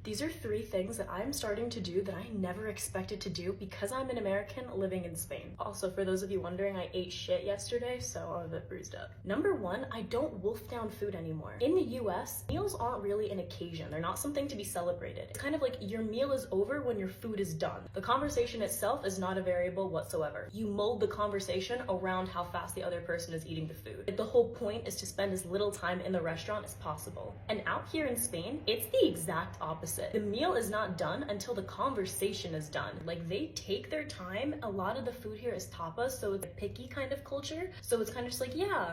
These are 3 things that I'm starting to do that I never expected to do because I'm an American living in Spain. Also, for those of you wondering, I ate shit yesterday, so I'm a bit bruised up. Number 1, I don't wolf down food anymore. In the US, meals aren't really an occasion. They're not something to be celebrated. It's kind of like your meal is over when your food is done. The conversation itself is not a variable whatsoever. You mold the conversation around how fast the other person is eating the food. The whole point is to spend as little time in the restaurant as possible. And out here in Spain, it's the exact opposite. The meal is not done until the conversation is done. Like, they take their time. A lot of the food here is tapas, so it's a picky kind of culture. So it's kind of just like, yeah,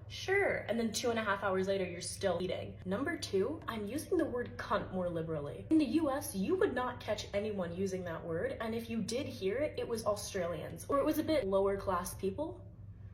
sure. And then 2.5 hours later, you're still eating. Number 2, I'm using the word cunt more liberally. In the US, you would not catch anyone using that word, and if you did hear it, it was Australians, or it was a bit lower class people.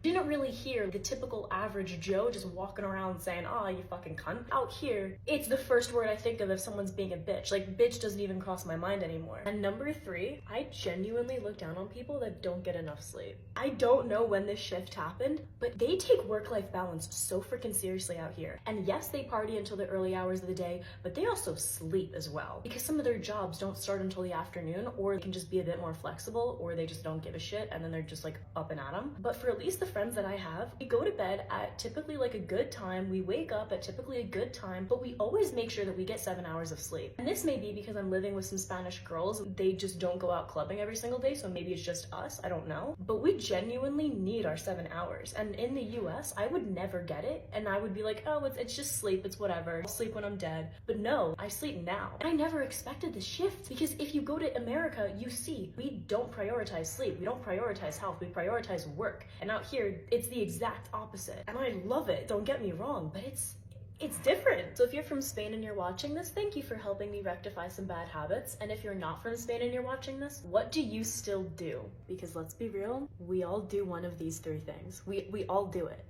Didn't really hear the typical average Joe just walking around saying, "Oh, you fucking cunt." Out here, it's the first word I think of if someone's being a bitch. Like, bitch doesn't even cross my mind anymore. And number 3, I genuinely look down on people that don't get enough sleep. I don't know when this shift happened, but they take work-life balance so freaking seriously out here. And yes, they party until the early hours of the day, but they also sleep as well. Because some of their jobs don't start until the afternoon, or they can just be a bit more flexible, or they just don't give a shit, and then they're just like up and at 'em. But for at least the friends that I have, we go to bed at typically like a good time, we wake up at typically a good time, but we always make sure that we get 7 hours of sleep. And this may be because I'm living with some Spanish girls. They just don't go out clubbing every single day, so maybe it's just us, I don't know. But we genuinely need our 7 hours. And in the US, I would never get it, and I would be like, oh, it's just sleep, it's whatever. I'll sleep when I'm dead. But no, I sleep now. And I never expected the shift, because if you go to America, you see, we don't prioritize sleep, we don't prioritize health, we prioritize work. And out here, it's the exact opposite. And I love it, don't get me wrong, but it's different. So if you're from Spain and you're watching this, thank you for helping me rectify some bad habits. And if you're not from Spain and you're watching this, what do you still do? Because let's be real, we all do one of these 3 things. We all do it.